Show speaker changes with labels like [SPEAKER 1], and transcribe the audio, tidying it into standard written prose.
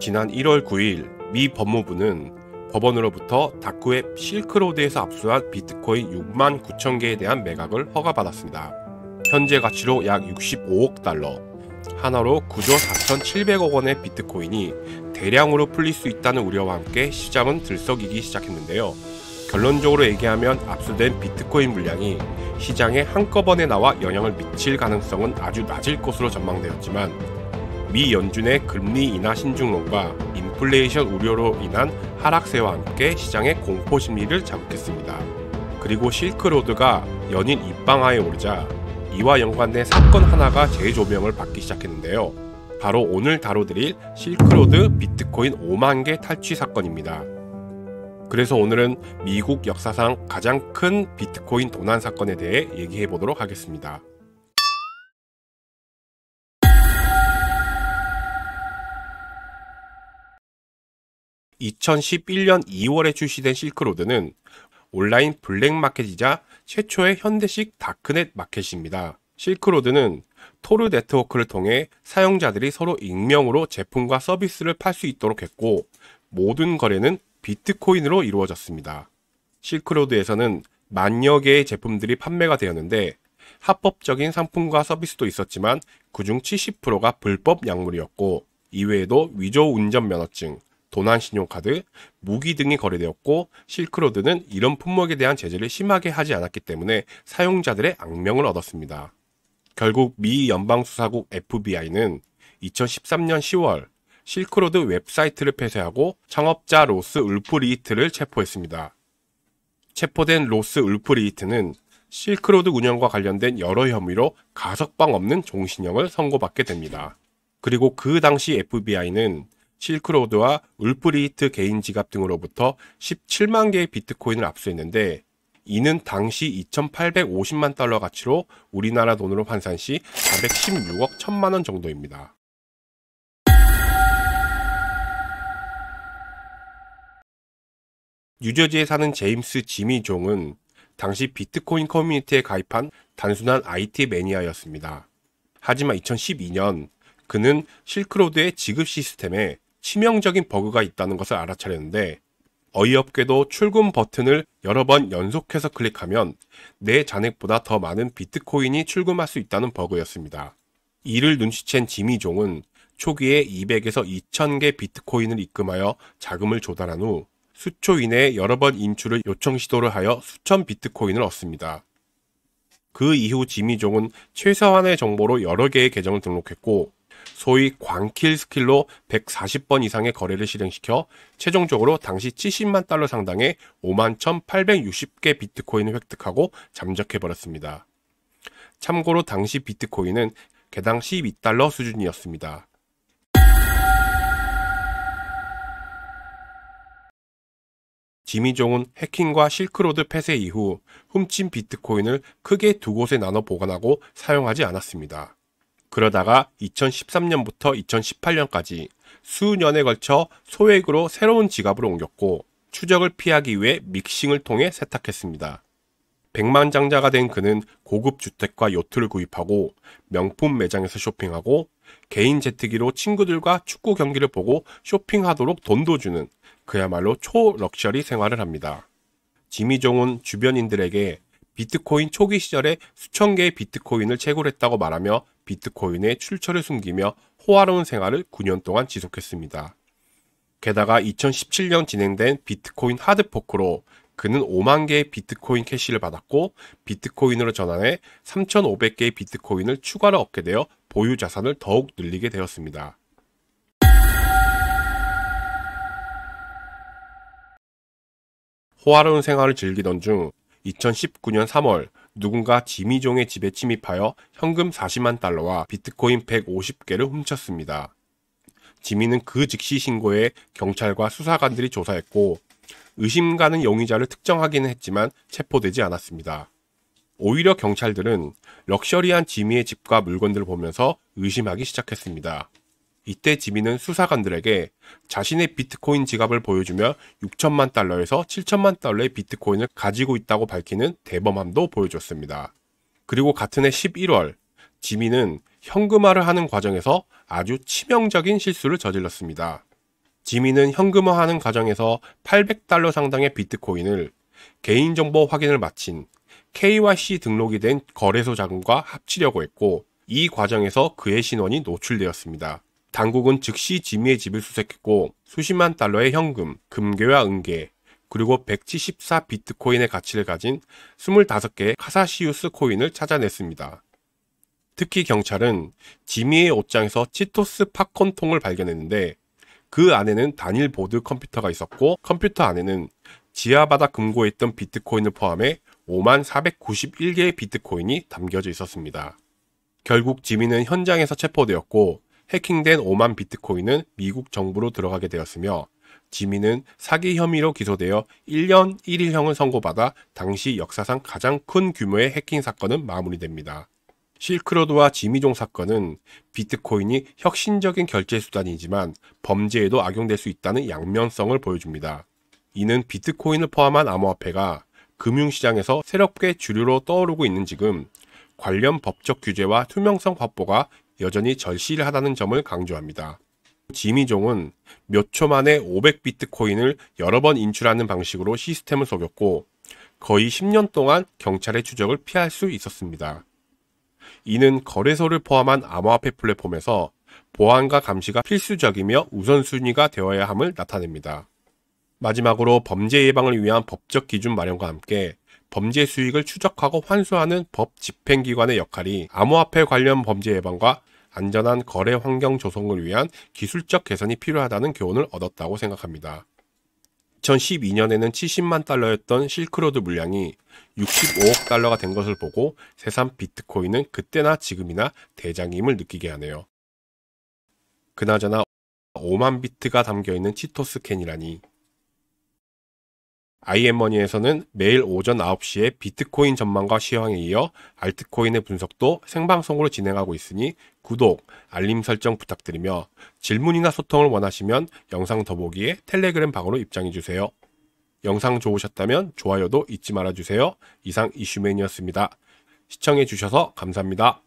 [SPEAKER 1] 지난 1월 9일 미 법무부는 법원으로부터 다크웹 실크로드에서 압수한 비트코인 6만 9천 개에 대한 매각을 허가받았습니다. 현재 가치로 약 65억 달러, 하나로 9조 4,700억 원의 비트코인이 대량으로 풀릴 수 있다는 우려와 함께 시장은 들썩이기 시작했는데요. 결론적으로 얘기하면 압수된 비트코인 물량이 시장에 한꺼번에 나와 영향을 미칠 가능성은 아주 낮을 것으로 전망되었지만 미 연준의 금리 인하 신중론과 인플레이션 우려로 인한 하락세와 함께 시장의 공포 심리를 자극했습니다. 그리고 실크로드가 연일 입방아에 오르자 이와 연관된 사건 하나가 재조명을 받기 시작했는데요. 바로 오늘 다뤄드릴 실크로드 비트코인 5만 개 탈취 사건입니다. 그래서 오늘은 미국 역사상 가장 큰 비트코인 도난 사건에 대해 얘기해 보도록 하겠습니다. 2011년 2월에 출시된 실크로드는 온라인 블랙마켓이자 최초의 현대식 다크넷 마켓입니다. 실크로드는 토르 네트워크를 통해 사용자들이 서로 익명으로 제품과 서비스를 팔 수 있도록 했고 모든 거래는 비트코인으로 이루어졌습니다. 실크로드에서는 만여 개의 제품들이 판매가 되었는데 합법적인 상품과 서비스도 있었지만 그중 70%가 불법 약물이었고 이외에도 위조 운전면허증, 도난 신용카드, 무기 등이 거래되었고 실크로드는 이런 품목에 대한 제재를 심하게 하지 않았기 때문에 사용자들의 악명을 얻었습니다. 결국 미 연방수사국 FBI는 2013년 10월 실크로드 웹사이트를 폐쇄하고 창업자 로스 울프리히트를 체포했습니다. 체포된 로스 울프리히트는 실크로드 운영과 관련된 여러 혐의로 가석방 없는 종신형을 선고받게 됩니다. 그리고 그 당시 FBI는 실크로드와 울프리히트 개인 지갑 등으로부터 17만 개의 비트코인을 압수했는데 이는 당시 2,850만 달러 가치로 우리나라 돈으로 환산 시 416억 1천만 원 정도입니다. 뉴저지에 사는 제임스 지미 종은 당시 비트코인 커뮤니티에 가입한 단순한 IT 매니아였습니다. 하지만 2012년 그는 실크로드의 지급 시스템에 치명적인 버그가 있다는 것을 알아차렸는데 어이없게도 출금 버튼을 여러 번 연속해서 클릭하면 내 잔액보다 더 많은 비트코인이 출금할 수 있다는 버그였습니다. 이를 눈치챈 지미 종은 초기에 200에서 2000개 비트코인을 입금하여 자금을 조달한 후 수초 이내에 여러 번 인출을 요청 시도를 하여 수천 비트코인을 얻습니다. 그 이후 지미 종은 최소한의 정보로 여러 개의 계정을 등록했고 소위 광킬 스킬로 140번 이상의 거래를 실행시켜 최종적으로 당시 70만 달러 상당의 51,860개 비트코인을 획득하고 잠적해버렸습니다. 참고로 당시 비트코인은 개당 12달러 수준이었습니다. 지미 종은 해킹과 실크로드 폐쇄 이후 훔친 비트코인을 크게 두 곳에 나눠 보관하고 사용하지 않았습니다. 그러다가 2013년부터 2018년까지 수년에 걸쳐 소액으로 새로운 지갑으로 옮겼고 추적을 피하기 위해 믹싱을 통해 세탁했습니다. 백만장자가 된 그는 고급 주택과 요트를 구입하고 명품 매장에서 쇼핑하고 개인 제트기로 친구들과 축구 경기를 보고 쇼핑하도록 돈도 주는 그야말로 초럭셔리 생활을 합니다. 지미 종은 주변인들에게 비트코인 초기 시절에 수천 개의 비트코인을 채굴했다고 말하며 비트코인의 출처를 숨기며 호화로운 생활을 9년 동안 지속했습니다. 게다가 2017년 진행된 비트코인 하드포크로 그는 5만 개의 비트코인 캐시를 받았고 비트코인으로 전환해 3,500개의 비트코인을 추가로 얻게 되어 보유 자산을 더욱 늘리게 되었습니다. 호화로운 생활을 즐기던 중 2019년 3월 누군가 지미 종의 집에 침입하여 현금 40만 달러와 비트코인 150개를 훔쳤습니다. 지미는 그 즉시 신고에 경찰과 수사관들이 조사했고 의심 가는 용의자를 특정하기는 했지만 체포되지 않았습니다. 오히려 경찰들은 럭셔리한 지미의 집과 물건들을 보면서 의심하기 시작했습니다. 이때 지미는 수사관들에게 자신의 비트코인 지갑을 보여주며 6천만 달러에서 7천만 달러의 비트코인을 가지고 있다고 밝히는 대범함도 보여줬습니다. 그리고 같은 해 11월 지미는 현금화를 하는 과정에서 아주 치명적인 실수를 저질렀습니다. 지민은 현금화하는 과정에서 $800 상당의 비트코인을 개인정보 확인을 마친 KYC 등록이 된 거래소 자금과 합치려고 했고, 이 과정에서 그의 신원이 노출되었습니다. 당국은 즉시 지미의 집을 수색했고 수십만 달러의 현금, 금괴와 은괴, 그리고 174 비트코인의 가치를 가진 25개의 카사시우스 코인을 찾아냈습니다. 특히 경찰은 지미의 옷장에서 치토스 팝콘 통을 발견했는데, 그 안에는 단일 보드 컴퓨터가 있었고, 컴퓨터 안에는 지하바다 금고에 있던 비트코인을 포함해 5491개의 비트코인이 담겨져 있었습니다. 결국 지미는 현장에서 체포되었고, 해킹된 5만 비트코인은 미국 정부로 들어가게 되었으며, 지미는 사기 혐의로 기소되어 1년 1일형을 선고받아 당시 역사상 가장 큰 규모의 해킹 사건은 마무리됩니다. 실크로드와 지미종 사건은 비트코인이 혁신적인 결제 수단이지만 범죄에도 악용될 수 있다는 양면성을 보여줍니다. 이는 비트코인을 포함한 암호화폐가 금융시장에서 새롭게 주류로 떠오르고 있는 지금 관련 법적 규제와 투명성 확보가 여전히 절실하다는 점을 강조합니다. 지미종은 몇 초 만에 500비트코인을 여러 번 인출하는 방식으로 시스템을 속였고, 거의 10년 동안 경찰의 추적을 피할 수 있었습니다. 이는 거래소를 포함한 암호화폐 플랫폼에서 보안과 감시가 필수적이며 우선순위가 되어야 함을 나타냅니다. 마지막으로 범죄 예방을 위한 법적 기준 마련과 함께 범죄 수익을 추적하고 환수하는 법 집행기관의 역할이 암호화폐 관련 범죄 예방과 안전한 거래 환경 조성을 위한 기술적 개선이 필요하다는 교훈을 얻었다고 생각합니다. 2012년에는 70만 달러였던 실크로드 물량이 65억 달러가 된 것을 보고 새삼 비트코인은 그때나 지금이나 대장임을 느끼게 하네요. 그나저나 5만 비트가 담겨있는 치토스 캔이라니. IM머니에서는 매일 오전 9시에 비트코인 전망과 시황에 이어 알트코인의 분석도 생방송으로 진행하고 있으니 구독, 알림 설정 부탁드리며 질문이나 소통을 원하시면 영상 더보기에 텔레그램 방으로 입장해주세요. 영상 좋으셨다면 좋아요도 잊지 말아주세요. 이상 이슈맨이었습니다. 시청해주셔서 감사합니다.